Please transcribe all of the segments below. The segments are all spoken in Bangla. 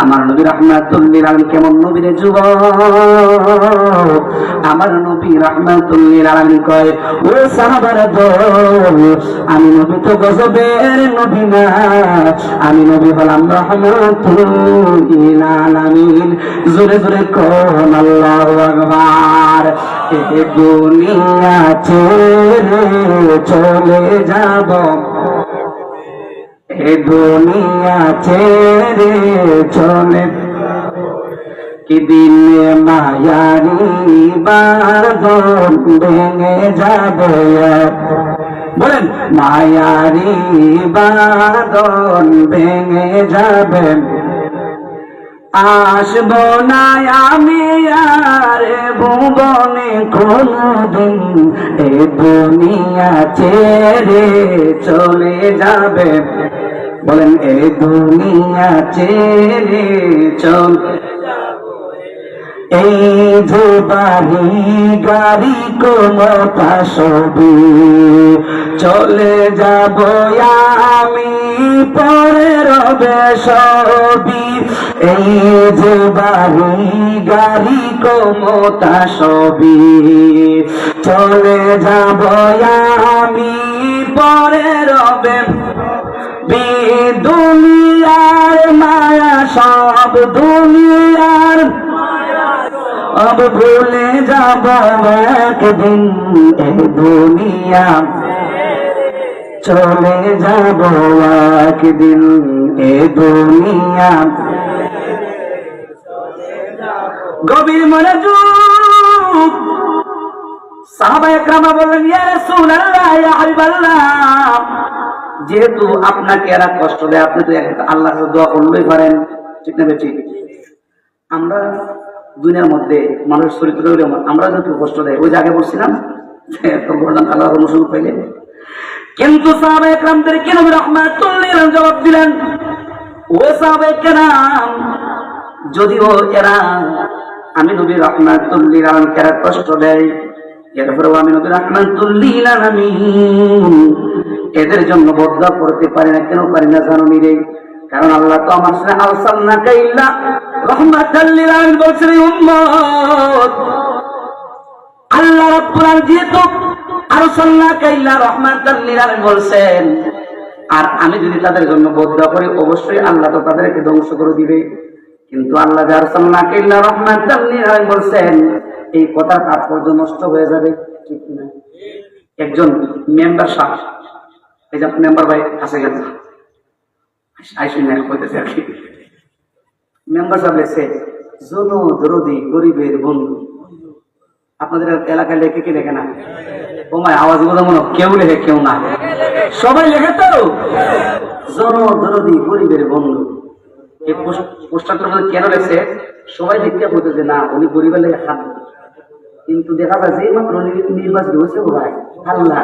আমার নবী রাহমাতুল লিল আলামিন কেমন নবী রে যুবক, আমার নবী রাহমাতুল লিল আলামিন কয় ও সাহাবারা দল, আমি নবী তো গজবের নবী না, আমি নবী হলাম রাহমাতুল লিল আলামিন। জোরে জোরে কোন আল্লাহু আকবার। এই দুনিয়া ছেড়ে চলে যাব, এ দুনিয়া ছেড়ে চলে কি দিন মায়ারি বাঁধন ভেঙে যাবে, বলেন মায়ারি বাঁধন ভেঙে যাবে, আসব না আমি আর ভুবনে কোনদিন, এ দুনিয়া ছেড়ে চলে যাবে, বলেন এ দুনিয়া ছেড়ে চলে এই যে বাড়ি গাড়ি কোনটা সবই চলে যাব আমি, পরে রবে সবই। এই যে বাড়ি গাড়ি কোনটা সবই চলে যাব আমি, পরে রবে দুনিয়ার মায়া সব, দুনিয়ার अब भूले যাব একদিন, এই দুনিয়া চলে যাব একদিন, এ দুনিয়া। গভীর মনোযোগ, সাহাবায়ে কেরাম বললেন ইয়া রাসূলুল্লাহ ইয়া হাবিবাল্লাহ, যেহেতু আপনাকে এরা কষ্ট দেয়, আপনি তো আল্লাহর কাছে দোয়া করলেই পারেন, ঠিক না বেঠিক? আমরা দুনিয়ার মধ্যে মানুষের চরিত্র হলে আমরা যদি কষ্ট দেয়, ওই যে আগে বলছিলাম তো বললাম আল্লাহর অনুসরণ পাইলে, কিন্তু সাহাবায়ে কেরামদেরকে নবী রাহমাতুল লিল আলামিন জবাব দিলেন, ও সাহাবায়ে কেরাম, যদিও এরা আমি নবী রাহমাতুল লিল আলামিনকে এরা কষ্ট দেয়, এরপরেও আমি নবী রাহমাতুল লিল আলামিন এদের জন্য বদদোয়া করতে পারি না। কেন পারি না জানো রে? কারণ আল্লাহ তো আমার সাথে আরসালনাকা ইল্লা রাহমাতাল লিল আলামিন বলছেন, উম্মত আল্লাহ রাব্বুল আলামিন যেহেতু আরসালনাকা ইল্লা রাহমাতাল লিল আলামিন বলছেন, আর আমি যদি তাদের জন্য বদদোয়া করি অবশ্যই আল্লাহ তো তাদেরকে ধ্বংস করে দিবে। কিন্তু আল্লাহ যে আরসালনাকা ইল্লা রাহমাতাল লিল আলামিন বলছেন, এই কথার তাৎপর্য নষ্ট হয়ে যাবে, ঠিক না? একজন মেম্বার সাহেব, এই যে মেম্বার ভাই কাছে গেছে মেম্বার সাহেব লেখছে জনদরদি গরিবের বন্ধু। আপনাদের এলাকায় লেখে কি লেখে না? ও মায় আওয়াজ বোঝা মনে কেউ লেখে কেউ না, সবাই লেখে তো জনদরদি গরিবের বন্ধু। এই পোস্টারটার মধ্যে কেন লেখছে? সবাই দেখতে বলতে যে না উনি গরিবের লেগে হাত, কিন্তু দেখা যায় যে মাত্র নির্বাচিত হয়েছে ও ভাই আল্লাহ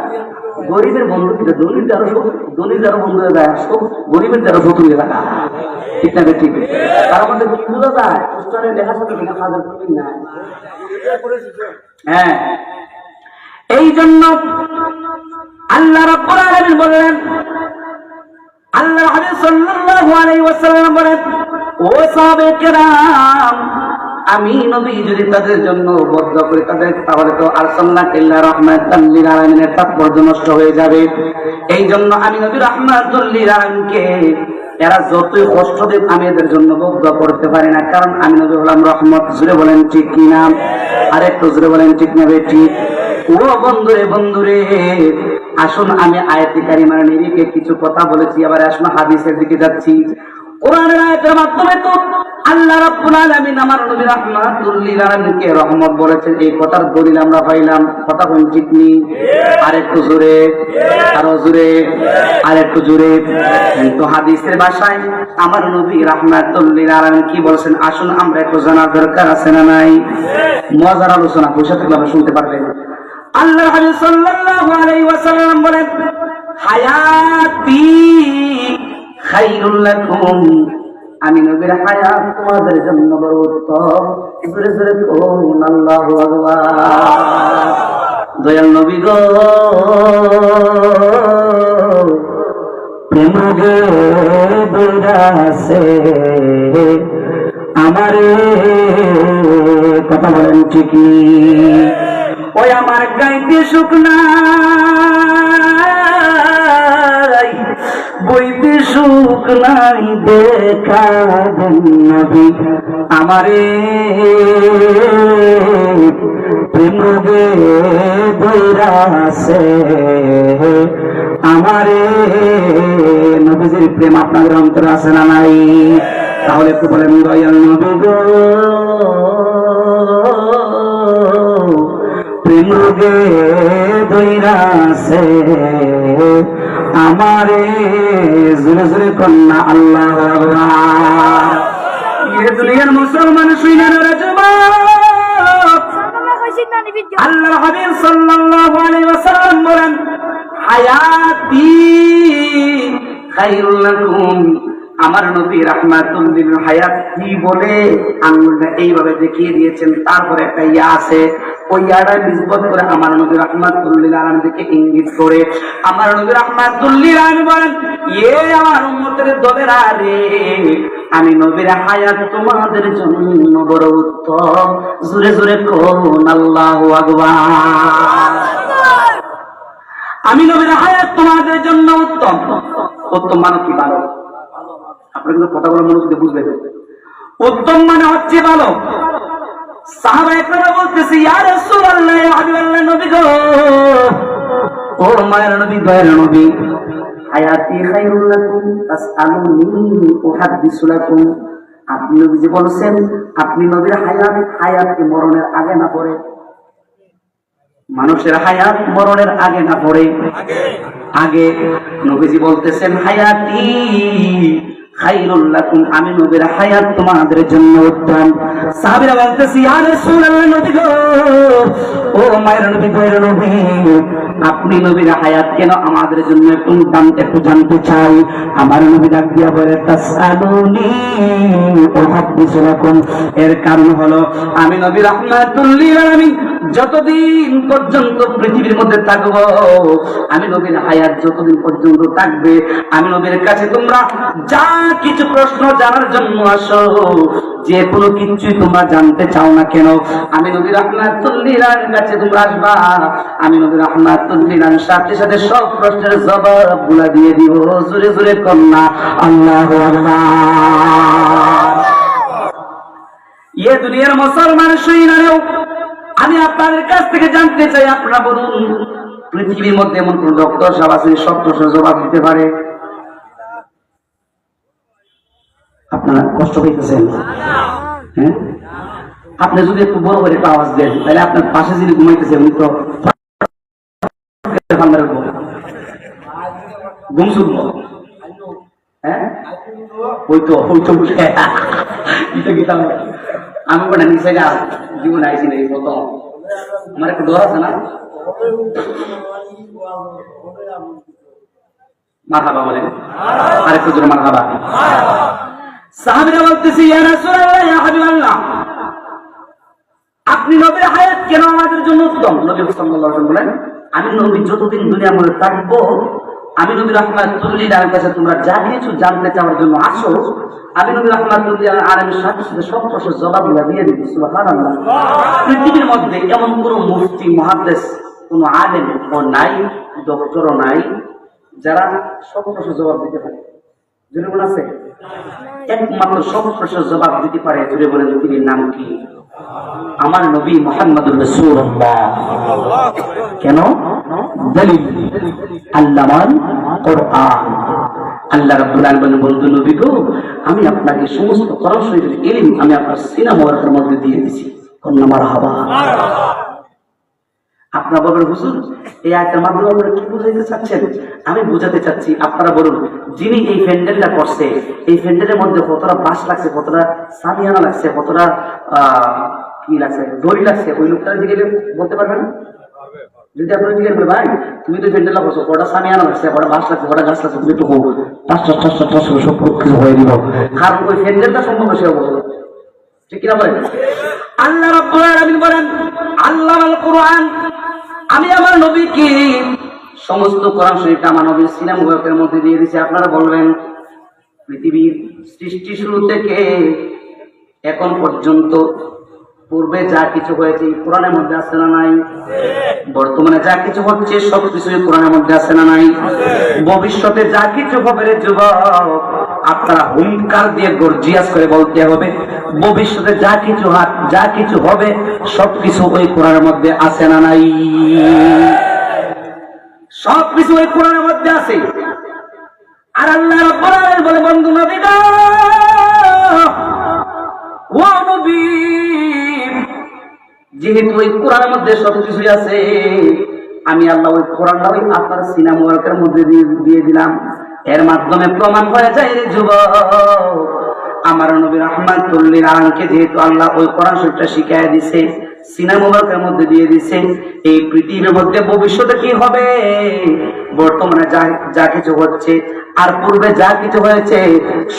গরিবের বন্ধু, ধনীর যারা বন্ধু হয়ে যায়, সব গরিবের যারা শত্রু হয়ে থাকা, ঠিক না? ঠিক। তার মধ্যে কি বোঝা যায়? পোস্টারে লেখা থাকে কিনা হাজার কোটি না। হ্যাঁ, এই জন্য আল্লাহ রাব্বুল আলামিন বললেন, আল্লাহ হাবিব সাল্লাল্লাহু আলাইহি ওয়াসাল্লাম বলেন, ও সাহাবায়ে কেরাম, আমি নবী যদি তাদের জন্য বদদোয়া করি তাদের, তাহলে তো আরসালনাকা ইল্লা রাহমাতাল লিল আলামিনের তাৎপর্য নষ্ট হয়ে যাবে। এই জন্য আমি নবী রাহমাতুল লিল আলামিনকে এরা যতই কষ্ট দেব আমি এদের জন্য বদদোয়া করতে পারি না, কারণ আমি নবী হলাম রহমত। জোরে বলেন ঠিক কিনা? আর একটু জোরে বলেন ঠিক না বেঠিক? ও বন্ধুরে বন্ধুরে, আসুন আমি আয়াতে কারিমার নিরিখে কিছু কথা বলেছি, আবার আসুন হাদিসের দিকে যাচ্ছি। কোরআনের আয়াতের মাধ্যমে তো আল্লাহ রাব্বুল আলামিন আমার নবী রাহমাতুল লিল আলামিনকে রহমত বলেছেন, এই কথার দলিল আমরা পাইলাম। কথা কোন ঠিক নেই? আরেকটু জোরে, আরো জোরে, আরেকটু জোরে। কিন্তু হাদিসের ভাষায় আমার নবী রাহমাতুল লিল আলামিন কি বলেছেন আসুন আমরা একটু জানার দরকার আছে না নাই? মজার আলোচনা, বসে থাকলে আপনি শুনতে পারবেন। আল্লাহ হাবিব সাল্লাল্লাহু আলাইহি ওয়াসাল্লাম বলেন, হায়াতি খায়রুল লাকুম, আমি নবীর হায়াত তোমাদের জন্য বড় উত্তম। জোরে জোরে কোন আল্লাহু আকবার। দয়াল নবী গো, প্রেম গে বিরাসে আমারে, কথা বলেন ঠিক নি? ওই আমার গাইতে সুখ নাই, বইতে সুখ নাই, দেখা দেন নবী আমারে, প্রেম গে বৈরাসে আমারে। নবীজির প্রেম আপনাদের অন্তরে আছে না নাই? তাহলে একটু বলেন দয়াল নবী গো, প্রেম গে বৈরাসে আমারে, জোরে জোরে কন্যা আল্লাহ আকবার। এ দুনিয়ার মুসলমান শুইনা আল্লাহর হাবিব সাল্লাল্লাহু আলাইহি ওয়াসাল্লাম বলেন, হায়াতি খায়রুল লাকুম, আমার নবী রাহমাতুল লিল হায়াত কি বলে আঙ্গুলটা এইভাবে দেখিয়ে দিয়েছেন, তারপরে একটা ইয়া আছে, ওই ইয়াটা নিসবত করে আমার নবী রাহমাতুল লিল আলামিন দিকে ইঙ্গিত করে আমার নবী রাহমাতুল লিল আলামিন বলেন, এ আমার উম্মতের দলেরা রে, আমি নবীর হায়াত তোমাদের জন্য বড় উত্তম। জোরে জোরে করুন আল্লাহু আকবার। আমি নবীর হায়াত তোমাদের জন্য উত্তম। উত্তম মানে কি? ভালো। আপনারা কিন্তু কথাগুলো মনোযোগ দিয়ে বুঝবেন। উত্তম মানে হচ্ছে ভালো। সাহাবায়ে কেরাম বলতেছে, ইয়া রাসূলুল্লাহ, ইয়া হাবিবাল্লাহ, নবী গো, ও মায়ের নবী, দয়ার নবী, হায়াতি খায়রুল লাকুম তাসআলুনি উহাদ্দিসু লাকুম, আপনি নবীজি বলেছেন আপনি নবীর হায়াত কি মরণের আগে না পরে? মানুষের হায়াত মরণের আগে না পরে? আগে। নবীজি বলতেছেন হায়াতি খায়রুল লাকুম, আমি নবীর হায়াত তোমাদের জন্য উত্তম। সাহাবীরা বলতেছে, ইয়া রাসূলুল্লাহ, নবী গো, ও মায়ের নবী, দয়ার নবী, আপনি নবীর হায়াত কেন আমাদের জন্য একটু জানতে চাই। আমার নবী ডাক দিয়া বলে, তাসআলুনি উহাদ্দিসু লাকুম, এর কারণ হলো আমি নবী রাহমাতুল লিল আলামিন যতদিন পর্যন্ত পৃথিবীর মধ্যে থাকবো, আমি নবীর হায়াত যতদিন পর্যন্ত থাকবে, আমি নবীর কাছে তোমরা যা কিছু প্রশ্ন জানার জন্য আসো, যে কোনো কিছুই তোমরা জানতে চাও না কেন, আমি নবী রাহমাতুল লিল আলামিনের কাছে তোমরা আসবা, আমি নবী রাহমাতুল লিল আলামিনের সাথে সাথে সব প্রশ্নের জবাবগুলো দিয়ে দিব। জোরে জোরে কন্যা আল্লাহু আকবার। এই দুনিয়ার মুসলমান শুইনারেও আমি আপনাদের কাছ থেকে জানতে চাই, আপনারা বলুন, পৃথিবীর মধ্যে এমন কোন ডক্টর সাহেব আছে সব প্রশ্নের জবাব দিতে পারে? আপনারা কষ্ট পাইতেছেন? হ্যাঁ, আপনি যদি একটু বড় করে একটা আওয়াজ দেন, তাহলে আপনার পাশে যিনি ঘুমাইতেছে উনি তো ঘুম শুনবো। হ্যাঁ, ওই তো আমি ওটা নিচে গা জীবন আইসি না, এই প্রথম। আমার একটু ডর আছে না? মারহাবা বলেন, আরেকটু জোরে মারহাবা। সাহাবীরা বলতেছে, ইয়া রাসূলুল্লাহ, ইয়া হাবিবাল্লাহ, আপনি নবীর হায়াত কেন আমাদের জন্য উত্তম? নবী সাল্লাল্লাহু আলাইহি ওয়াসাল্লাম বলেন, আমি নবী যতদিন দুনিয়ার মধ্যে থাকবো, আমি নবী রাহমাতুল লিল আলামিনের কাছে তোমরা যা কিছু জানতে চাওয়ার জন্য আসো, আমি নবী রাহমাতুল লিল আলামিনের সাথে সাথে সব প্রশ্নের জবাবগুলো দিয়ে দিব। সুবহানাল্লাহ। পৃথিবীর মধ্যে এমন কোন মুফতি, মুহাদ্দিস, কোন আলেম ও নাই, ডক্টরও নাই যারা সব প্রশ্নের জবাব দিতে পারে। জোরে বলেন আছে? একমাত্র সব প্রশ্নের জবাব দিতে পারে, জোরে বলেন তিনি নাম কি? আমার নবী মুহাম্মদুর রাসূলুল্লাহ। কেন? দলিল আল্লামাল কোরআন। আল্লাহ রাব্বুল আলামিন বলতেন, নবী গো, আমি আপনাকে সমস্ত কোরআন শরীফের ইলম আমি আপনার সিনা মোবারকের মধ্যে দিয়ে দিয়েছি। কন্যা মারহাবা। আপনারা বলবেন, হুজুর, এই আয়াতের মাধ্যমে আপনারা কি বুঝাইতে চাচ্ছেন? আমি বুঝাতে চাচ্ছি, আপনারা বলুন, যিনি এই প্যান্ডেলটা করছে, এই প্যান্ডেলের মধ্যে কতটা বাঁশ লাগছে, কতটা সামিয়ানা লাগছে, কতটা কি লাগছে, দড়ি লাগছে, ওই লোকটা জিজ্ঞেস বলতে পারবেন না? যদি আপনারা জিজ্ঞেস করেন, ভাই তুমি তো প্যান্ডেলটা করছো, কটা সামিয়ানা লাগছে, কটা বাঁশ লাগছে, কটা গাছ লাগছে, তুমি একটু সব কিছু হয়ে দিব, কারণ ওই প্যান্ডেলটা সম্পর্কে সে অবস্থা। ঠিক কিনা বলেন? আল্লাহ রাব্বুল আলামিন বলেন, আল্লামাল কোরআন, আমি আমার নবীকে সমস্ত কোরআন শরীফটা আমার নবীর সিনা মুবারকের মধ্যে দিয়ে দিয়েছি। আপনারা বলবেন, পৃথিবীর সৃষ্টি শুরু থেকে এখন পর্যন্ত পূর্বে যা কিছু হয়েছে কোরআনের মধ্যে আছে না নাই? বর্তমানে যা কিছু হচ্ছে সবকিছুই কোরআনের মধ্যে আছে না নাই? ভবিষ্যতে যা কিছু হবে রে যুবক, আপনারা হুঙ্কার দিয়ে গর্জিয়াস করে বলতে হবে, ভবিষ্যতে যা কিছু হবে সবকিছু ওই কোরআনের মধ্যে আছে না নাই? সবকিছু ওই কোরআনের মধ্যে আছে। আর আল্লাহ রাব্বুল আলামিন বলে, বন্ধু নবী গো, ও নবী, যেহেতু ওই কোরআনের মধ্যে সবকিছুই আছে, আমি আল্লাহ ওই কোরআনটা ওই আপনার সিনা মুবারকের মধ্যে দিয়ে দিলাম। এর মাধ্যমে প্রমাণ হয়ে যায় রে যুবক, আমার নবী রাহমাতুল লিল আলামিনকে যেহেতু আল্লাহ ওই কোরআন শরীফটা শিখাইয়া দিছে, সিনা মুবারকের মধ্যে দিয়ে দিছে, এই পৃথিবীর মধ্যে ভবিষ্যতে কি হবে, বর্তমানে যা কিছু হচ্ছে আর পূর্বে যা কিছু হয়েছে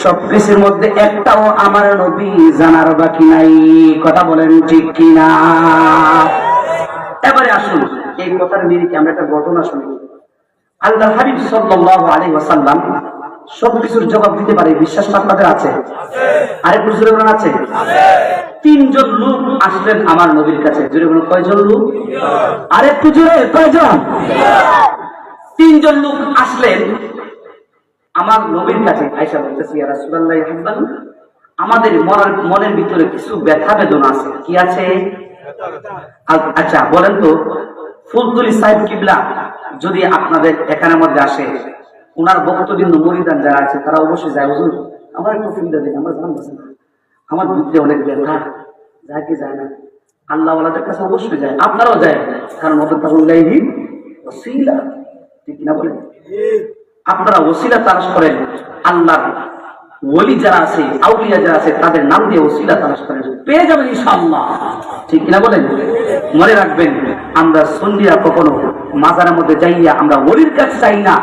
সবকিছুর মধ্যে একটাও আমার নবী জানার বাকি নাই। কথা বলেন ঠিক কিনা? এবারে আসুন এই কথার নিরিখে আমরা একটা ঘটনা শুনি। আল্লাহ হাবিব সাল্লাল্লাহু আলাইহি ওয়াসাল্লাম সবকিছুর জবাব দিতে পারে, বিশ্বাসটা আপনাদের আছে? আরেকটু জোরে বলুন আছে? তিনজন লোক আসলেন আমার নবীর কাছে। জোরে বলুন, কয়জন লোক? আরেকটু জোরে, কয়জন? তিনজন লোক আসলেন আমার নবীর কাছে। আয়েশা বলতেছি, ইয়া রাসূলুল্লাহ, আমাদের মনের ভিতরে কিছু ব্যথা বেদনা আছে। কি আছে? আচ্ছা বলেন তো, ফুলতুলি সাহেব কিবলা যদি আপনাদের এখানের মধ্যে আসে, ওনার ভক্তবৃন্দ মুরিদান যারা আছে তারা অবশ্যই যায়, হুজুর আমার একটু সুবিধা দিন, আমার জানতেছেন আমার ভিতরে অনেক ব্যথা, যায় কি যায় না? আল্লাহ ওয়ালাদের কাছে অবশ্যই যায়, আপনারাও যায়, কারণ ওদের ওসিলা, ঠিক না বলেন? আপনারা ওসিলা তালাশ করেন, আল্লাহর ওলি যারা আছে, আউলিয়া যারা আছে, তাদের নাম দিয়ে ওসিলা তালাশ করেন, পেয়ে যাবেন ইনশাআল্লাহ, ঠিক কিনা বলেন? মনে রাখবেন, আমরা সুন্নিরা কখনো মাজারের মধ্যে যাইয়া আমরা ওলির কাছে চাই না,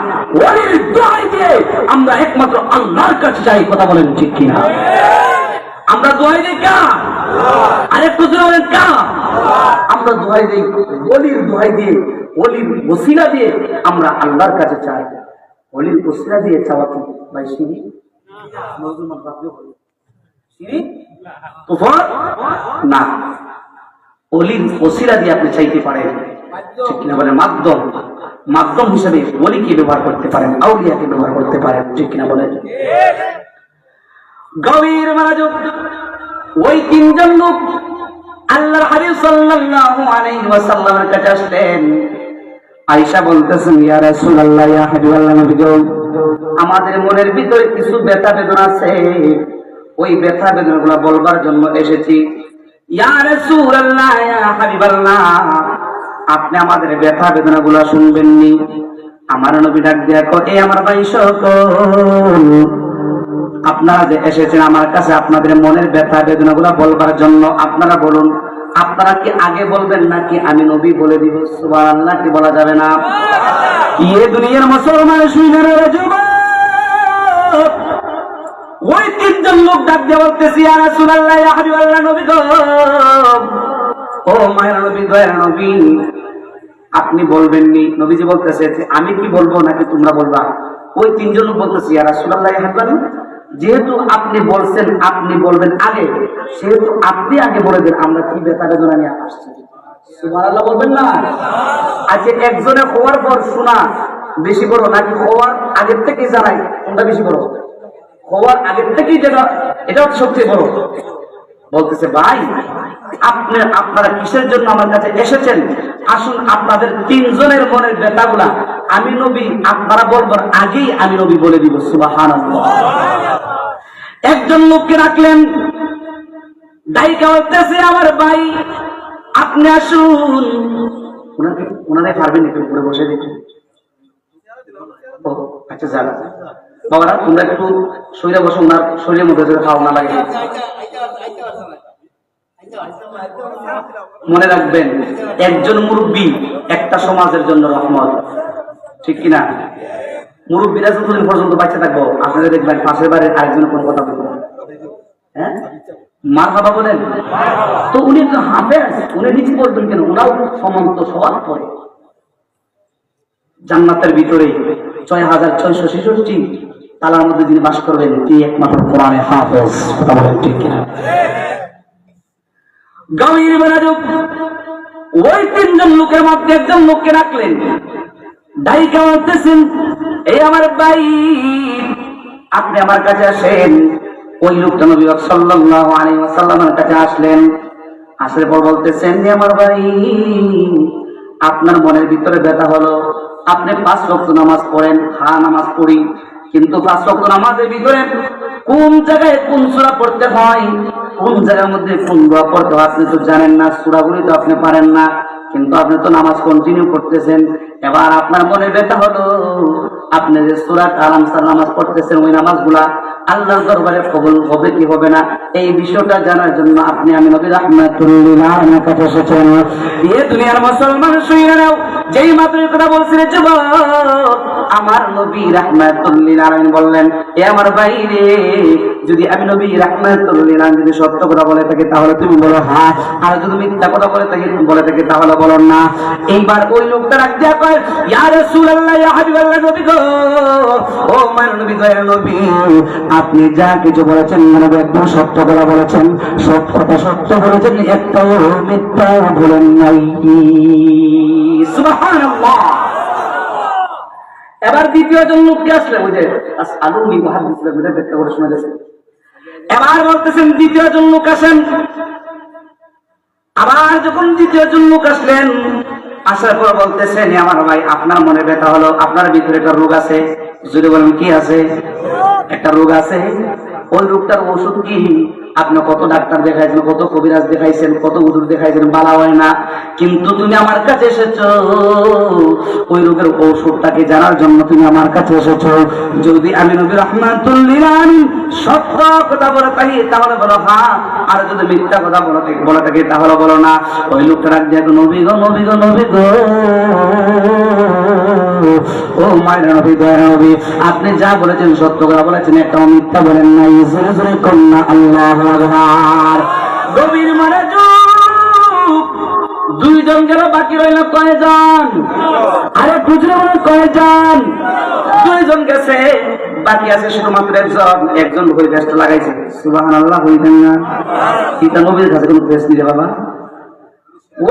ওলির দোহাই দিয়ে আমরা একমাত্র আল্লাহর কাছে চাই। কথা বলেন ঠিক কিনা? আমরা দোহাই দিই কার? আরেকটু জোরে বলেন কার? আমরা দোহাই দিই ওলির দোহাই দিয়ে, ওলির ওসিলা দিয়ে আমরা আল্লাহর কাছে চাই। ওলির ওসিলা দিয়ে চাওয়া কি ভাই শিরিক? না, ওলির ওসিলা দিয়ে আপনি চাইতে পারেন, ঠিক কিনা বলেন? মাধ্যম হিসেবে ওলিকে ব্যবহার করতে পারেন, আউলিয়াকে ব্যবহার করতে পারেন, ঠিক কিনা বলেন? গভীর মনোযোগ। ওই তিনজন লোক আল্লাহর হাবিব সাল্লাল্লাহু আলাইহি ওয়াসাল্লামের কাছে আসলেন। আয়েশা বলতেছেন, ইয়া রাসূলুল্লাহ, ইয়া হাবিবাল্লাহ, নবী গো, আমাদের মনের ভিতরে কিছু ব্যথা বেদনা আছে, ওই ব্যথা বেদনাগুলো বলবার জন্য এসেছি। ইয়া রাসূলুল্লাহ, ইয়া হাবিবাল্লাহ, আপনি আমাদের ব্যথা বেদনাগুলো শুনবেননি? আমার নবী ডাক দিয়া কয়, এই আমার ভাই সকল, আপনারা যে এসেছেন আমার কাছে আপনাদের মনের ব্যথা বেদনাগুলো বলবার জন্য, আপনারা বলুন, আপনারা কি আগে বলবেন নাকি আমি নবী বলে দিব? সুবহানাল্লাহ, কি বলা যাবে না? কি এ দুনিয়ার মুসলমান শুনে রে যুবক, ওই তিনজন লোক ডাক দিয়ে বলতেছি, ইয়া রাসূলুল্লাহ, ইয়া হাবিবাল্লাহ, নবী গো, ও মায়ের নবী, দয়ার নবী, আপনি বলবেননি? নবীজি বলতেছে, আমি কি বলবো নাকি তোমরা বলবা? ওই তিনজন লোক বলতেছি, ইয়া রাসূলুল্লাহ, ইয়া হাবিবাল্লাহ, যেহেতু আপনি বলছেন আপনি বলবেন আগে, সেহেতু আপনি আগে বলে দেন, আমরা কি ব্যথা বেদনা নিয়ে আসছি। সুবহানাল্লাহ বলবেন না? আজকে একজনে হওয়ার পর শোনা বেশি বড় নাকি হওয়ার আগের থেকে জানাই কোনটা বেশি বড়? হওয়ার আগের থেকেই যেটা, এটা হচ্ছে সবচেয়ে বড়। বলতেছে, ভাই আপনারা কিসের জন্য আমার কাছে এসেছেন? আসুন আপনাদের তিনজনের মনের ব্যথাগুলা আমি নবী আপনারা বলবার আগেই আমি নবী বলে দিব। সুবহানাল্লাহ। একজন লোককে রাখলেন, ডাইকা বলতেছে, আমার ভাই আপনি আসুন। ওনারে পারবেন একটু উপরে বসে দিতে? আচ্ছা যান বাবারা, তোমরা একটু শরীরে বসো, ওনার শরীরের মধ্যে যদি খাওয়া না লাগে। মনে রাখবেন, একজন মুরব্বী একটা সমাজের জন্য রহমত, ঠিক কিনা? মুরব্বীরা যতদিন পর্যন্ত বাচ্চা থাকবো, আপনারা দেখবেন পাশের বাড়ির আরেকজনের কোনো কথা বলবো, হ্যাঁ মারহাবা বলেন তো। উনি তো হাফেজ, উনি নিচে বলবেন কেন? ওনাও সমন্ত সবার পরে জান্নাতের ভিতরে ৬৬৬৬ তালার মধ্যে যিনি বাস করবেন, তিনি একমাত্র কোরআনে হাফেজ। কথা বলেন ঠিক কিনা? গভীর মনোযোগ। ওই তিনজন লোকের মধ্যে একজন লোককে রাখলেন, ডাইকা বলতেছেন, এই আমার ভাই, আপনি আমার কাছে আসেন। ওই লোকটা নবী সাল্লাল্লাহু আলাইহি ওয়াসাল্লামের কাছে আসলেন। আসার পর বলতেছেন, আমার ভাই, আপনার মনের ভিতরে ব্যথা হলো, আপনি 5 ওয়াক্ত নামাজ পড়েন। হ্যাঁ, নামাজ পড়ি, কিন্তু 5 ওয়াক্ত নামাজের ভিতরে কোন জায়গায় কোন সূরা পড়তে হয়, কোন জায়গার মধ্যে কোন দোয়া পড়তে হয় আপনি তো জানেন না, সূরাগুলি তো আপনি পারেন না, কিন্তু আপনি তো নামাজ কন্টিনিউ করতেছেন। এবার আপনার মনে ব্যথা হলো, আপনি যে সূরা কালামসার নামাজ পড়তেছেন, ওই নামাজগুলা আল্লাহর দরবারে কবুল হবে কি হবে না, এই বিষয়টা জানার জন্য আপনি আমি নবী রাহমাতুল লিল আলামিনের কাছে এসেছেন। এই দুনিয়ার মুসলমান শুনে নাও, যেই মাত্র কথা বলছিলেন যুবক, আমার নবী রাহমাতুল লিল আলামিন বললেন, এ আমার ভাই রে, যদি আমি নবী রাহমাতুল লিল আলামিন যদি সত্য কথা বলে থাকি তাহলে তুমি বলো হ্যাঁ, আর যদি মিথ্যা কথা বলে থাকি তাহলে বলো না। এইবার ওই লোকটা রাখ দিয়া কয়, ইয়া রাসূলুল্লাহ, ইয়া হাবিবাল্লাহ, নবী গো, ও আমার নবী, দয়ার নবী, আপনি যা কিছু বলেছেন নবী একদম সত্য কথা বলেছেন, সব কথা সত্য বলেছেন, একটাও মিথ্যা বলেন নাই। সুবহানাল্লাহ। এবার দ্বিতীয় জন লোকটি আসলে, ওই যে আলুমি মুহাদ্দিসরা বুঝে ব্যাখ্যা করে শোনা যাচ্ছে। এবার বলতেছেন দ্বিতীয় জন লোক আসেন। আবার যখন দ্বিতীয় জন লোক আসলেন, আসার পর বলতেছেন, আমার ভাই, আপনার মনে ব্যথা হলো, আপনার ভিতরে একটা রোগ আছে। যদি বলেন কি আছে? একটা রোগ আছে। ওই রোগটার ওষুধ কি? আপনি কত ডাক্তার দেখাইছেন, কত কবিরাজ দেখাইছেন, কত হুজুর দেখাইছেন, বালা হয় না, কিন্তু তুমি আমার কাছে এসেছো ওই রোগের ঔষধটাকে জানার জন্য। তুমি আমার কাছে এসেছো। যদি আমি নবী রাহমাতুল লিল আলামিন সত্য কথা বলে থাকি তাহলে বলো হ্যাঁ, আর যদি মিথ্যা কথা বলে থাকি তাহলে বলো না। ওই লোকটা রাখ দিয়ে, নবী গো, নবী গো, নবী গো, ও মায়ের নবী, দয়ার নবী, আপনি যা বলেছেন সত্য কথা বলেছেন, একটা মিথ্যা বলেন নাই। জোরে জোরে কন্যা আল্লাহু আকবার। গভীর মনোযোগ। দুইজন গেল, বাকি রইল কয়জন? আরে খুচরো বলেন কয়জন? দুইজন গেছে, বাকি আছে শুধুমাত্র একজন। একজন হয়ে ব্যস্ত লাগাইছে। সুবহানাল্লাহ, হইতেন না? পিতা নবীর কাছে কোনো বেশ নিলে বাবা।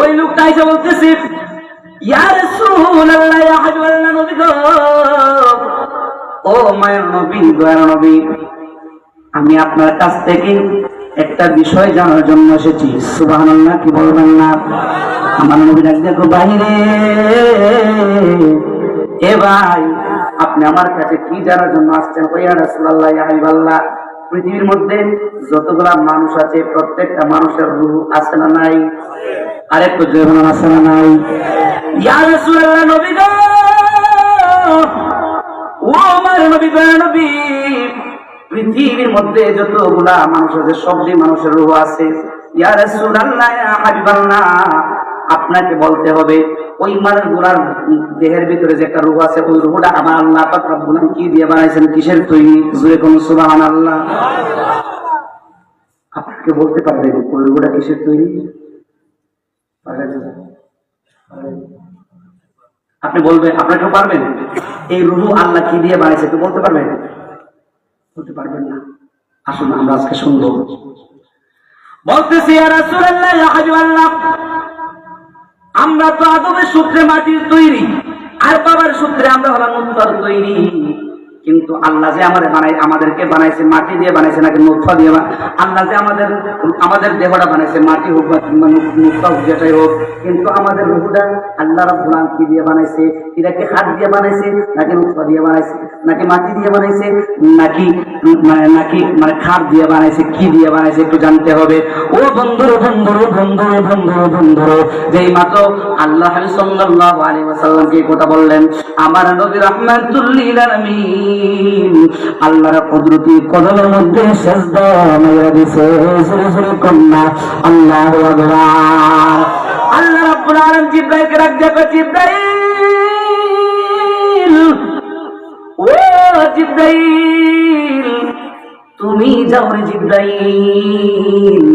ওই লোকটা এসে বলতেছে, ইয়া রাসূলুল্লাহ, ইয়া হাবিবাল্লাহ, নবী গো, ও মায়ের নবী, দয়ার নবী, আমি আপনার কাছ থেকে একটা বিষয় জানার জন্য এসেছি। সুবহানাল্লাহ, কি বলবেন না? আমার নবী ডাক দেখো, বাইরে এ ভাই, আপনি আমার কাছে কি জানার জন্য আসছেন? ইয়া রাসূলুল্লাহ, ইয়া হাবিবাল্লাহ, পৃথিবীর মধ্যে যতগুলা মানুষ আছে প্রত্যেকটা মানুষের রূহ আছে না নাই? আরেকটু জোরে আছে না নাই? ইয়া রাসূলুল্লাহ, নবী গো, ও আমার নবী, দয়ার নবী, পৃথিবীর মধ্যে যতগুলা মানুষ আছে সবই মানুষের রূহ আছে। ইয়া রাসূলুল্লাহ, ইয়া হাবিবাল্লাহ, আপনাকে বলতে হবে ওই মানুষগুলার দেহের ভিতরে যে একটা রূহ আছে, ওই রূহটা আমার আল্লাহ পাক রব্বুল আলামিন কি দিয়ে বানাইছেন, কিসের তৈরি? জোরে কোন সুবহানাল্লাহ। আপনাকে বলতে পারবেন ওই রূহটা কিসের তৈরি? আপনি বলবেন, আপনাকে পারবেন এই রূহ আল্লাহ কি দিয়ে বানাইছে? তো বলতে পারবেন? বলতে পারবেন না। আসুন আমরা আজকে শুনবো। বলতেছি, ইয়া রাসূলুল্লাহ, ইয়া হাবিবাল্লাহ, আমরা তো আদমের সূত্রে মাটির তৈরি, আর বাবার সূত্রে আমরা হলাম নুতফার তৈরি। কিন্তু আল্লাহ যে আমাদেরকে বানাইছে মাটি দিয়ে বানাইছে নাকি নুতফা দিয়ে? আল্লাহ যে আমাদের দেহটা বানাইছে মাটি হোক বা নুতফা হোক, যেটাই হোক, কিন্তু আমাদের রূহটা আল্লাহ রাব্বুল আলামিন কি দিয়ে বানাইছে? এটাকে হাত দিয়ে বানাইছে নাকি নুতফা দিয়ে বানাইছে, নাকি মাটি দিয়ে বানাইছে, নাকি খাদ দিয়ে বানাইছে? কি দিয়ে বানাইছে একটু জানতে হবে। ও বন্ধুরে, বন্ধুরে, বন্ধুরে, বন্ধুরে, বন্ধুরে, যেই মাত্র আল্লাহ সাল্লাল্লাহু আলাইহি ওয়াসাল্লামকে এই কথা বললেন, আমার নবী রাহমাতুল লিল আলামিন আল্লাহর কুদরতি কদমের মধ্যে সিজদা মাইরা দিছে। জোরে জোরে কন্যা আল্লাহু আকবার। আল্লাহ রাব্বুল আলামিন জিবরাইলকে ডাক দিয়ে, জিবরাইল, ও জিবরাইল, তুমি যাও রে জিবরাইল,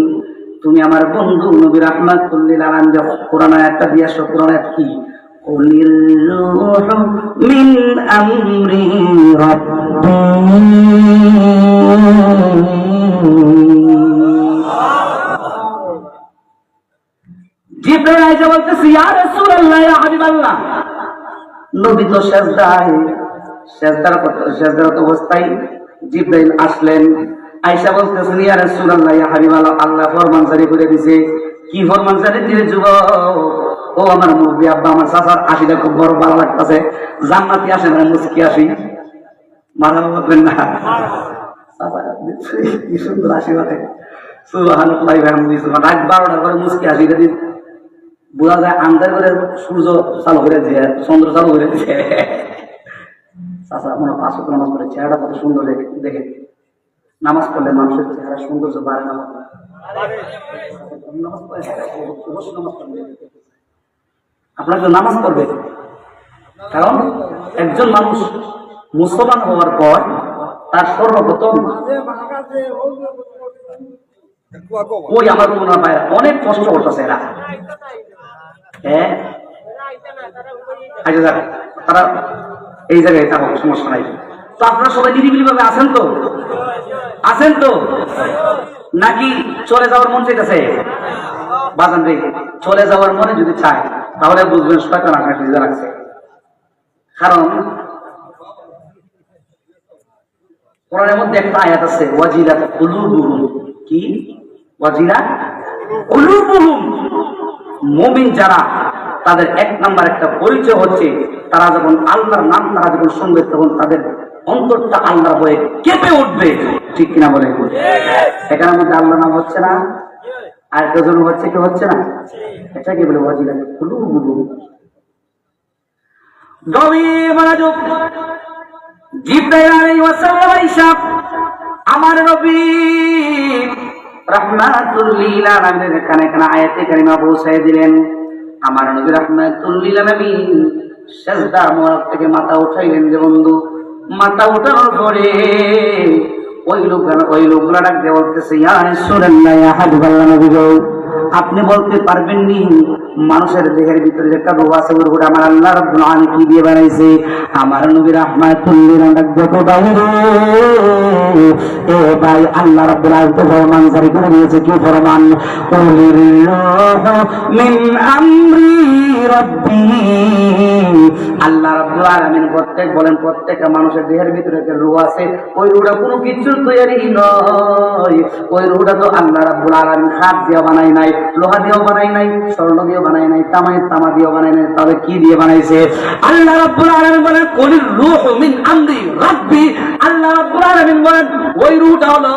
তুমি আমার বন্ধু নবী রাহমাতুল লিল আলামিন কোরআন আয়াতটা দিয়ে আসো। কোরআন আয়াত কি? কুলির রূহু মিন আমরি রাব্বি, জিবরাইল আয়েশা বলতেছে ইয়া রাসূলুল্লাহ ইয়া হাবিবাল্লাহ, নবী তো সেজদারত অবস্থায় জিবরাইল আসলেন। আয়েশা বলতেছেন ইয়া রাসূলুল্লাহ ইয়া হাবিবাল্লাহ, আল্লাহ ফরমান জারি করে দিয়েছে। কি ফরমান জারি দিলে যুবক? ও আমার মুরব্বী আব্বা, আমার চাচার আশিটা খুব বড় ভালো লাগতেছে, জান্নাতি আসে না মুসকি আসি, মারা বলবেন না কি সুন্দর আসি বলে সুবহানাল্লাহ। রাত 12টার পরে মুসকি আসি যদি বোঝা যায় আন্দার করে সূর্য চালু করে দিয়ে চন্দ্র চালু করে দিয়ে চাচা মনে 5 ওয়াক্ত নামাজ পড়ে, চেহারাটা কত সুন্দর দেখে। নামাজ পড়লে মানুষের চেহারা সৌন্দর্য বাড়ে না? আপনাকে নামাজ পড়বে, কারণ একজন মানুষ মুসলমান হওয়ার পর তার সর্বপ্রথম ওই আমার মনে হয় অনেক কষ্ট করতেছে এরা। হ্যাঁ আচ্ছা তারা এই জায়গায় থাকুক, সমস্যা নাই। তো আপনারা সবাই নিরিবিলি ভাবে আছেন তো? আছেন তো নাকি চলে যাওয়ার মন চাইতেছে? বাজান রে, চলে যাওয়ার মনে যদি চায় তাহলে বুঝবেন শয়তান আপনাকে ভিজা রাখছে। কারণ কোরআনের মধ্যে একটা আয়াত আছে ওয়াজিলাত কুলুবুহুম, কি ওয়াজিলাত কুলুবুহুম, মুমিন যারা তাদের 1 নাম্বার একটা পরিচয় হচ্ছে তারা যখন আল্লাহর নাম তারা যখন শুনবে তখন তাদের অন্তরটা আল্লাহর ভয়ে কেঁপে উঠবে। ঠিক কিনা বলে? এখানের মধ্যে আল্লাহর নাম হচ্ছে না, আর একটা জন হচ্ছে কি হচ্ছে না? এটা কি বলে ওয়াজিলাত কুলুবুহুম। গভীর মনোযোগ। জিবরাইল আলাইহিস সালাম আয়েশা আমার নবী রাহমাতুল লিল আলামিনের কানে কানে আয়াতে কারিমা পৌঁছায় দিলেন। আমার নবী রাহমাতুল লিল আলামিন সিজদা মোবারক থেকে মাথা উঠাইলেন। যে বন্ধু মাথা উঠানোর পরে ওই লোকগুলা ডাক দিয়ে বলতেছে ইয়া রাসূলুল্লাহ ইয়া হাবিবাল্লাহ, নবী গো আপনি বলতে পারবেন নি মানুষের দেহের ভিতরে যে একটা রূহ আছে ওর উপরে আমার আল্লাহ রাব্বুল আলামিন কি দিয়ে বানাইছে? আমার নবী রাহমাতুল লিল আলামিন দেখো বাইরে এ ভাই আল্লাহ রাব্বুল আলামিন তো ফরমান জারি করে দিয়েছে। কি ফরমান? কুলিল্লাহু মিন আমরি রাব্বি। আল্লাহ রাব্বুল আলামিন প্রত্যেকটা মানুষের দেহের ভিতরে যে রূহ আছে ওই রূহটা কোনো কিছু তৈরি নয়। ওই রূহটা তো আল্লাহ রাব্বুল আলামিন হাত দিয়ে বানায় নাই, লোহা দিয়েও বানায় নাই, স্বর্ণ দিয়ে বানায় নাই, তামা দিয়েও বানায় নাই, তাহলে কি দিয়ে বানাইছে? আল্লাহ রাব্বুল আলামিন বলেন কুলির রূহু মিন আমরি রাব্বি। আল্লাহ রাব্বুল আলামিন বলেন ওই রূহটা হলো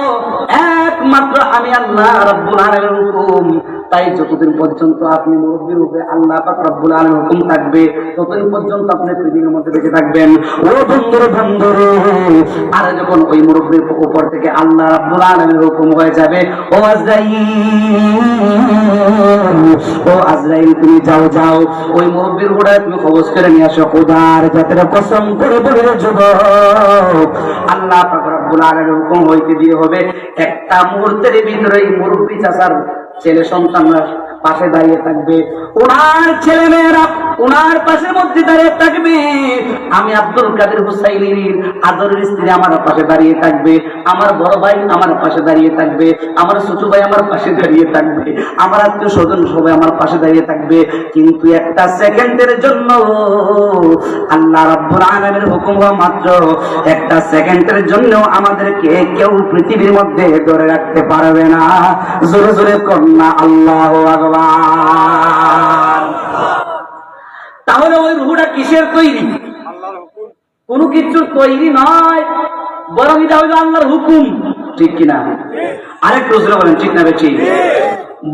একমাত্র আমি আল্লাহ রাব্বুল আলামিনের হুকুম। তাই যতদিন পর্যন্ত আপনি মুরব্বীর রূপে আল্লাহ পাক রব্বুল আলামিনের হুকুম থাকবে ততদিন পর্যন্ত আপনি পৃথিবীর মধ্যে বেঁচে থাকবেন। ও বন্ধুরে, আর যখন ওই মুরব্বীর উপর থেকে আল্লাহ রাব্বুল আলামিনের হুকুম হয়ে যাবে, ও আজরাইল তুমি যাও ওই মুরব্বীর রূহটা তুমি কবজ করে নিয়ে আসো। খোদার জাতের কসম করে বলে যুবক, আল্লাহ পাক রব্বুল আলামিনের হুকুম হইতে দিয়ে হবে একটা মুহূর্তের ভিতরে এই মুরব্বী চাচার ছেলে সন্তানরা পাশে দাঁড়িয়ে থাকবে, ওনার ছেলে মেয়েরা ওনার পাশের মধ্যে দাঁড়িয়ে থাকবে। আমি আব্দুল কাদের হুসাইনির আদরের স্ত্রী আমার পাশে দাঁড়িয়ে থাকবে, আমার বড় ভাই আমার পাশে দাঁড়িয়ে থাকবে, আমার ছোট ভাই আমার পাশে দাঁড়িয়ে থাকবে, আমার আত্মীয় স্বজন সবাই আমার পাশে দাঁড়িয়ে থাকবে। কিন্তু একটা সেকেন্ডের জন্য আল্লাহ রাব্বুল আলামিনের হুকুম হওয়া মাত্র একটা সেকেন্ডের জন্য আমাদেরকে কেউ পৃথিবীর মধ্যে ধরে রাখতে পারবে না। জোরে জোরে কন্যা আল্লাহু আকবার। তাহলে ওই রূহটা কিসের তৈরি? কোনো কিছু তৈরি নয়, বরং এটা হইল আল্লাহর হুকুম। ঠিক কিনা? আরেকটু জোরে বলেন ঠিক না বেঠিক?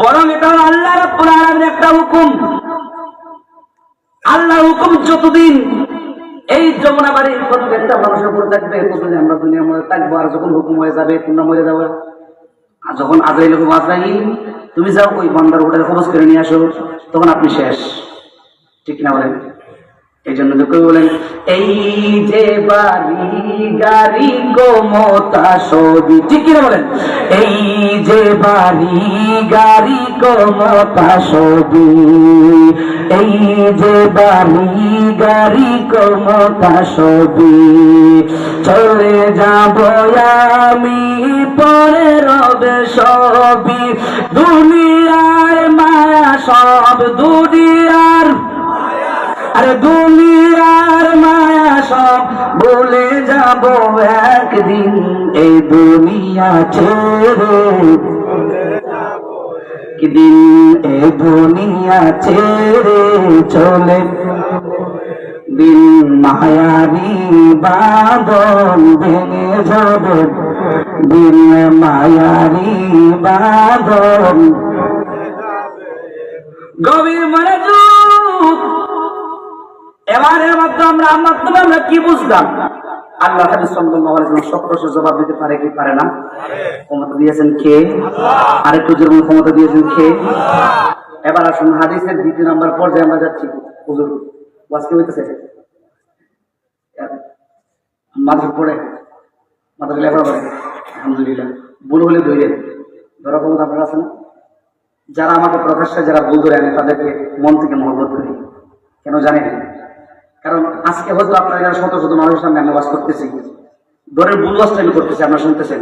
বরং এটা হলো আল্লাহ রাব্বুল আলামিনের একটা হুকুম। আল্লাহর হুকুম যতদিন এই যমুনা বাড়ির প্রত্যেকটা মানুষের উপর থাকবে ততদিন আমরা দুনিয়ার মধ্যে থাকবো। আর যখন হুকুম হয়ে যাবে তোমরা মরে যাবে, আর যখন আজরাইল হুকুম আজরাইল তুমি যাও ওই বান্দার হোটেল খবজ করে নিয়ে আসো, তখন আপনি শেষ। ঠিক না বলেন? এই জন্য কেউ বলেন এই যে বাড়ি গাড়ি গোমতা সবই। ঠিক কিনা বলেন? এই যে বাড়ি গাড়ি গোমতা সবই, এই যে বাড়ি গাড়ি গোমতা সবই, চলে যাব আমি পরে রবে সবই, দুনিয়ার মায়া সব আরে দুনিয়ার মায়া সব ভুলে যাব একদিন, এই দুনিয়া ছেড়ে একদিন, এই দুনিয়া ছেড়ে চলে দিন, মায়ারি বাঁধন ভেঙে যাবে দিন, মায়ারি বাঁধন। গভীর মনোযোগ। এবারের মাধ্যমে আমরা কি বুঝলাম? আল্লাহ হাদিস সাল্লাল্লাহু আলাইহি ওয়াসাল্লাম সব প্রশ্নের জবাব দিতে পারে কি পারে না? ক্ষমতা দিয়েছেন কে? আরেকটু জোরে ক্ষমতা দিয়েছেন কে? এবার আসুন হাদিসের দ্বিতীয় নাম্বার পর্যায়ে আমরা যাচ্ছি। হুজুর ওয়াজ কি হইতেছে? মাদ্রাসা পড়ে মাদ্রাসা লেখা করে আলহামদুলিল্লাহ। ভুল হলে ধরে ধরা ক্ষমতা আপনার আছে না? যারা আমাকে প্রকাশ্যে যারা ভুল ধরে আমি তাদেরকে মন থেকে মহব্বত করি। কেন জানেন? কারণ আজকে হয়তো আপনারা যারা শত শত মানুষের সামনে আমি ওয়াজ করতেছি, ধরে ভুল ওয়াজটা আমি করতেছি, আপনারা শুনতেছেন,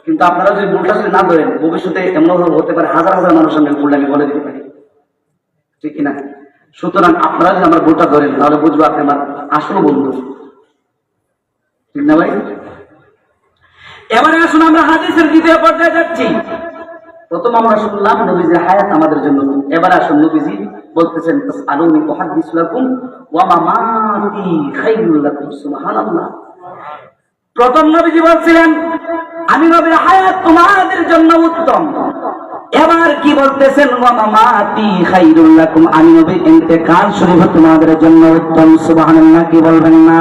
কিন্তু আপনারা যদি ভুলটা যদি না ধরেন ভবিষ্যতে এমন হতে পারে হাজার হাজার মানুষের সামনে ভুলটা আমি বলে দিতে পারি, ঠিক কিনা? সুতরাং আপনারা যদি আমার ভুলটা ধরেন তাহলে বুঝবো আপনি আমার আসল বন্ধু, ঠিক না ভাই? এবারে আসুন আমরা হাদিসের দ্বিতীয় পর্যায়ে যাচ্ছি। প্রথম আমরা শুনলাম নবীজির হায়াত আমাদের জন্য। এবার আসুন নবীজি বলতেছেন তাসআলুনি উহাদ্দিসু লাকুম ওয়া মামাতি খায়রুল লাকুম। সুবহানাল্লাহ। প্রথম নবীজি বলছিলেন আমি নবীর হায়াত তোমাদের জন্য উত্তম। এবার কি বলতেছেন? ওয়া মামাতি খায়রুল লাকুম, আমি নবীর ইন্তেকাল শরীফ তোমাদের জন্য উত্তম। সুবহানাল্লাহ। কি বলবেন না?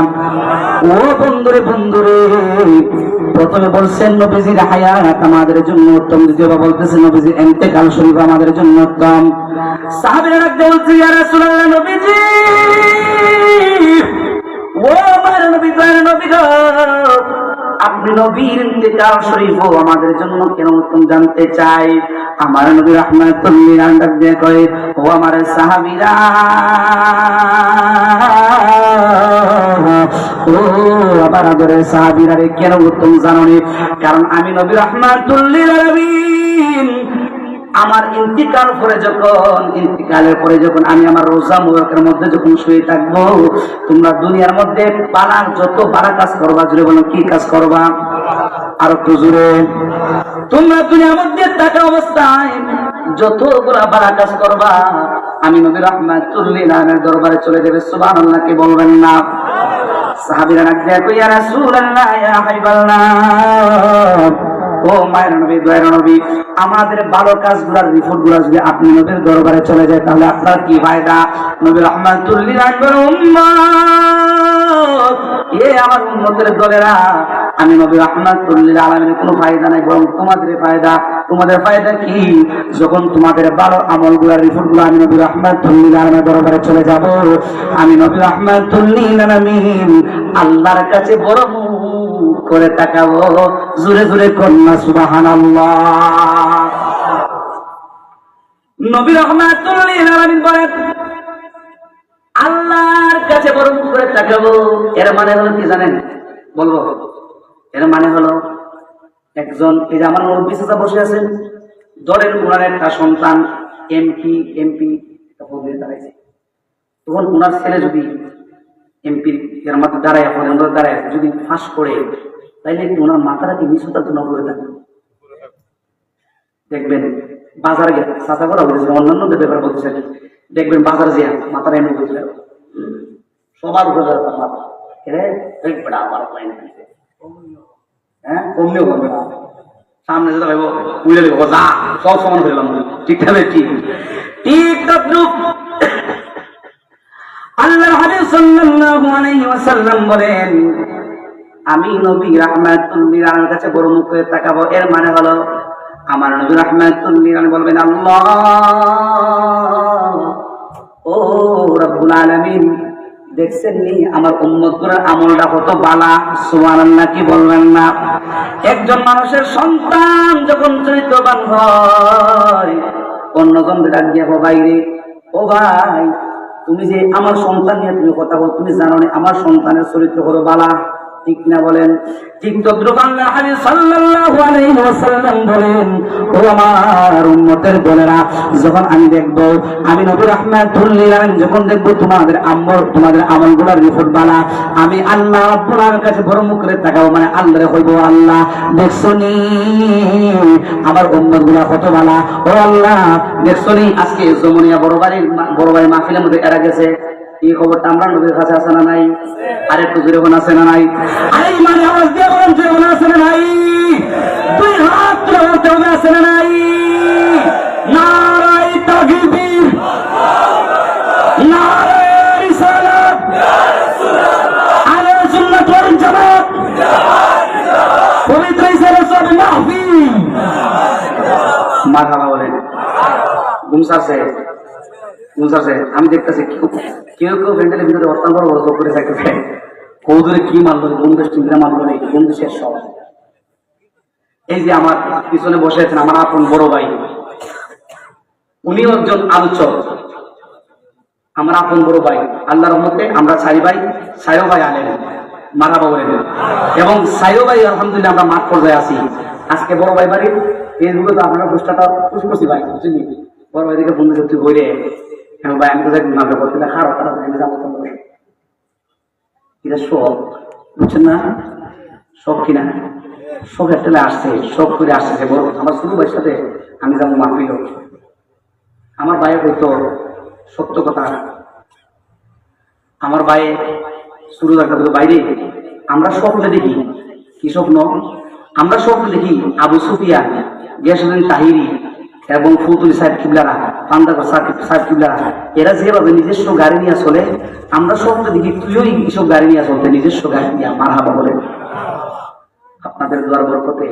ও বন্ধুরে বন্ধুরে, প্রথমে বলছেন নবীজির হায়াত আমাদের জন্য উত্তম, দ্বিতীয়বার বলতেছেন নবীজির ইন্তেকাল শরীফ আমাদের জন্য উত্তম। সাহাবীরা ডাকতে বলছে ইয়া রাসূলুল্লাহ, নবীজি ও আমার নবী, দয়ার নবী গো, আপনি নবীর ইন্তেকাল শরীফ আমাদের জন্য কেন উত্তম জানতে চাই। আমার নবী রাহমাতুল লিল আলামিন ডাক দিয়ে কয় ও আমার সাহাবীরা, ও আবার আদরের সাহাবীরা রে, কেন উত্তম জানোনি? কারণ আমি নবী রাহমাতুল লিল আলামিন আমার ইন্তিকালের পরে যখন আমি আমার রোজা মুবারকের মধ্যে যখন শুয়ে থাকবো, তোমরা দুনিয়ার মধ্যে পালার যত বাড়া কাজ করবা, জুড়ে বলো কি কাজ করবা? আর একটু জুড়ে। তোমরা দুনিয়ার মধ্যে থাকা অবস্থায় যতগুলা বাড়া কাজ করবা, আমি নবী রাহমাতুল লিল আলামিনের দরবারে চলে যাবে। সুবহানাল্লাহ। কি বলবেন না? সাহাবীরা ডাক দেয়া কই ইয়া রাসূলুল্লাহ, ইয়া হাবিবাল্লাহ, ও মায়ের নবী, দয়ার নবী, আমাদের ভালো কাজগুলোর রিপোর্ট গুলো যদি আপনি নবীর দরবারে চলে যায় তাহলে আপনার কি ফায়দা? নবী রাহমাতুল লিল আলামিন উম্মত, এ আমার উম্মতের দলেরা, আমি নবী রাহমাতুল লিল আলামিনের কোনো ফায়দা নাই, বরং তোমাদের ফায়দা। তোমাদের ফায়দা কি? যখন তোমাদের ভালো আমলগুলোর রিপোর্টগুলো আমি নবী রাহমাতুল লিল আলামিনের দরবারে চলে যাব, আমি নবী রাহমাতুল লিল আলামিন আল্লাহর কাছে বড় করে তাকাবো। জোরে জোরে কন্যা সুবহানাল্লাহ। নবী রাহমাতুল লিল আলামিন বলেন আল্লাহর কাছে বড় মুখ করে তাকাবো। এর মানে হলো কি জানেন? বলবো। এর মানে হলো একজন, এই যে আমার মুরব্বি চাচা বসে আছেন, ধরেন ওনার একটা সন্তান এমপি পদে দাঁড়াইছে, তখন ওনার ছেলে যদি এমপি এর মাথায় দাঁড়ায় যদি ফাঁস করে, তাইলে কি ওনার মাথাটা কি নিচুতার জন্য করে থাকে? দেখবেন বাজারে গেছে চাচা করা বলতেছে, অন্যান্য ব্যাপার বলতেছে, দেখবেন বাজারে যে মাথাটা এনে বলছে সবার উপরে মাথা হ্যাঁ কমিও করবে না, সামনে যেতে ভাইব উড়ে দেবো যা সব সমান হয়ে গেলাম। ঠিক আছে? ঠিক ঠিক তদ্রুপ আল্লাহর হাবিব সাল্লাল্লাহু আলাইহি ওয়াসাল্লাম বলেন আমি নবী রাহমাতুল লিল আলামিনের কাছে বড় মুখ করে তাকাবো। এর মানে হলো আমার নবী রাহমাতুল লিল আলামিন বলবেন আল্লাহ, ও রব্বুল আলামিন, দেখছেন নি আমার উম্মতগুলোর আমলটা কত বালা। সুবহানাল্লাহ। কি বলবেন না? একজন মানুষের সন্তান যখন চরিত্রবান হয়, অন্যজন ডাক দিয়ে বাইরে, ও ভাই তুমি যে আমার সন্তান নিয়ে তুমি কথা বল, তুমি জানো না আমার সন্তানের চরিত্র কত বালা। ঠিক না বলেন? ঠিক তদ্রুপ আল্লাহ হাবিব সাল্লাল্লাহু আলাইহি ওয়াসাল্লাম বলেন, ও আমার উম্মতের বোনেরা, যখন আমি দেখবো, আমি নবী রাহমাতুল লিল আলামিন যখন দেখবো তোমাদের আমলগুলোর রিপোর্ট বালা, আমি আল্লাহ রাব্বুল আলামিনের কাছে বড় মুখ করে তাকাবো, মানে আল্লাহরে কইবো, আল্লাহ দেখছনি আমার উম্মতগুলা কত বালা, ও আল্লাহ দেখছনি আজকে যমুনিয়া বড় ভাই মাহফিলের মধ্যে এরা গেছে, এই খবরটা আমরা নবীর কাছে আছে না নাই? আরেকটু জোরে কোন আছে না নাই? আরে মানে আওয়াজ দিয়ে বলেন জোরে কোন আছে না নাই? দুই হাত তুলে বলতে হবে আছে না নাই? নারায়ে তাকবীর, নারায়ে রিসালাত, আহলে সুন্নাত ওয়াল জামাত, পবিত্র ইসলামের সব মাহফিল মারহাবা বলেন। গুমসাছে আমি দেখতেছি কেউ প্যান্ডেলের ভিতরে অত্যন্ত বড় বড় চোখ করে থাকতেছে, কৌদরে কি মারলো, বন্ধু চিন্তা মারলো নেই, বন্ধু শেষ সব। এই যে আমার পিছনে বসে আছেন আমার আপন বড় ভাই, উনি একজন আলোচক, আমার আপন বড় ভাই, আল্লাহর রহমতে আমরা সাই ভাই আলেন, মারহাবা বলেন। এবং সাইও ভাই আলহামদুলিল্লাহ আমরা মাঠ পর্যায়ে আছি। আজকে বড় ভাই বাড়ির ফেসবুকে তো আপনারা পোস্টারটা পুশ করছি ভাই, বুঝলি বড় ভাই থেকে বন্ধু সত্যি বইরে ভাই আমি তো যাই নামটা করতে খারাপ যাবো তোমার এটা শখ, বুঝছেন না? শখ কিনা শখ একটা আসছে, শখ করে আসছে বড় আমার শুরু ভাইয়ের সাথে আমি যাবো মাহফিল। আমার ভাইয়ের হইতো সত্য কথা, আমার ভাইয়ে শুরু একটা বাইরে আমরা স্বপ্নে দেখি, কি স্বপ্ন? আমরা স্বপ্ন দেখি আবু সুফিয়ান, গিয়াসউদ্দিন তাহিরি এবং ফুতুল সাহেব কিবলারা, পান্দাগর সাহেব কিবলারা, এরা যেভাবে নিজস্ব গাড়ি নিয়ে চলে, আমরা স্বপ্ন দেখি তুইও এইসব গাড়ি নিয়ে চলতে, নিজস্ব গাড়ি নিয়ে। মারহাবা বলে আপনাদের দোয়ার বরকতে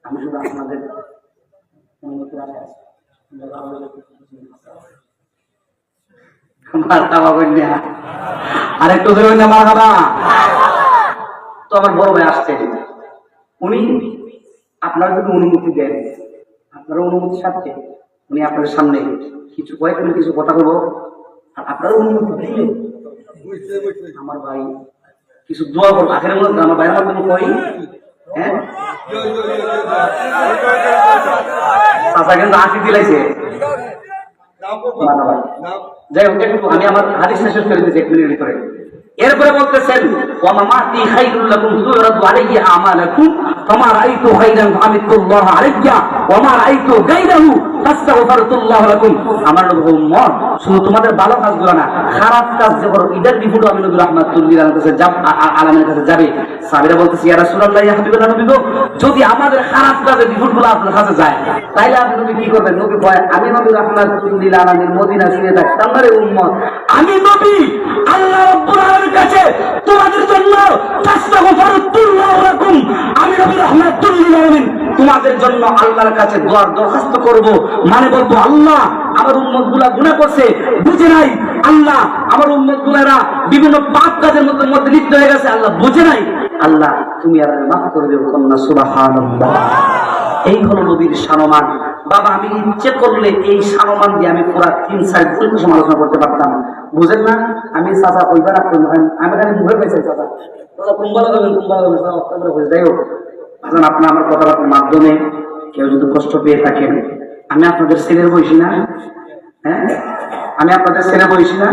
আমি শুধু আপনাদের অনুমতির আশায় আছি। আরেকটু মারহাবা। তো আমার বড় ভাই আসছে, উনি আপনার যদি অনুমতি দেন, আপনার অনুমতি সাথে উনি আপনাদের সামনে কিছু কয়েকদিন কিছু কথা বলবো, আর আপনার অনুমতি দিলে আমার ভাই কিছু দোয়া করবো। আখের মধ্যে আমার ভাইয়ের মাধ্যমে কই, হ্যাঁ চাচা কিন্তু আঁকি দিলাইছে। যাই হোক একটু আমি আমার হাদিস শেষ করে দিয়েছি 1 মিনিটের ভিতরে। এরপরে বলতেছেন ওয়া মামাতি খায়রুল লাকুম তুরাদু আলাইহি আমালাকুম ফামা রাআইতু খায়রান ফামিতুল্লাহ আলাইয়া ওয়া মা রাআইতু গায়রাহু ফাস্তাগফিরুল্লাহ লাকুম। আমার নবী উম্মত, শুধু তোমাদের ভালো কাজগুলো না, খারাপ কাজ যে করো এটার রিপোর্টও আমি নবী রাহমাতুল্লাহ আলামিনের কাছে যাবে। সাহাবীরা বলতেছে ইয়া রাসূলুল্লাহ, ইয়া হাবিবাল্লাহ, নবী গো যদি আমাদের খারাপ কাজের রিপোর্টগুলো আপনার কাছে যায় তাইলে আপনি নবী কি করবেন? নবী কয় আমি নবী রাহমাতুল্লাহ আলামিন মদিনা শুয়ে থাকতাম রে উম্মত, আমি নবী আল্লাহ রাব্বুল আলামিনের কাছে তোমাদের জন্য ফাস্তাগফিরুল্লাহ লাকুম, আমি নবী রাহমাতুল্লাহ আলামিন তোমাদের জন্য আল্লাহর কাছে দরখাস্ত করব, মানে বলবো আল্লাহ আমার উম্মতগুলা গুনাহ করছে বুঝে নাই, আল্লাহ আমার উম্মতগুলারা বিভিন্ন পাপ কাজের মধ্যে লিপ্ত হয়ে গেছে, আল্লাহ বুঝে নাই, আল্লাহ তুমি আর মাফ করে দেবো। কন্যা সুবহানাল্লাহ। এই হলো নবীর সম্মান। বাবা আমি ইচ্ছে করলে এই সম্মান দিয়ে আমি পুরা 3-4 ঘন্টা সমালোচনা করতে পারতাম, বুঝেন না? আমি চাচা কইবা না, আমি খালি মুখে পেয়েছি চাচা যাই হোক। আপনার আমার কথাবার্তার মাধ্যমে কেউ যদি কষ্ট পেয়ে থাকেন, আমি আপনাদের ছেলের বয়সী না? হ্যাঁ আমি আপনাদের ছেলে বয়সী না?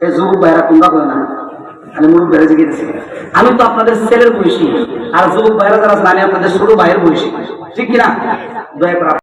এই যুবক ভাইরা তোমরা বলে না, আমি মুরুখ বেড়ে গেছি, আমি তো আপনাদের ছেলের বয়সী, আর যুবক ভাইরা যারা আছেন আমি আপনাদের ছোট ভাইয়ের বয়সী, ঠিক কিনা? দয়া করে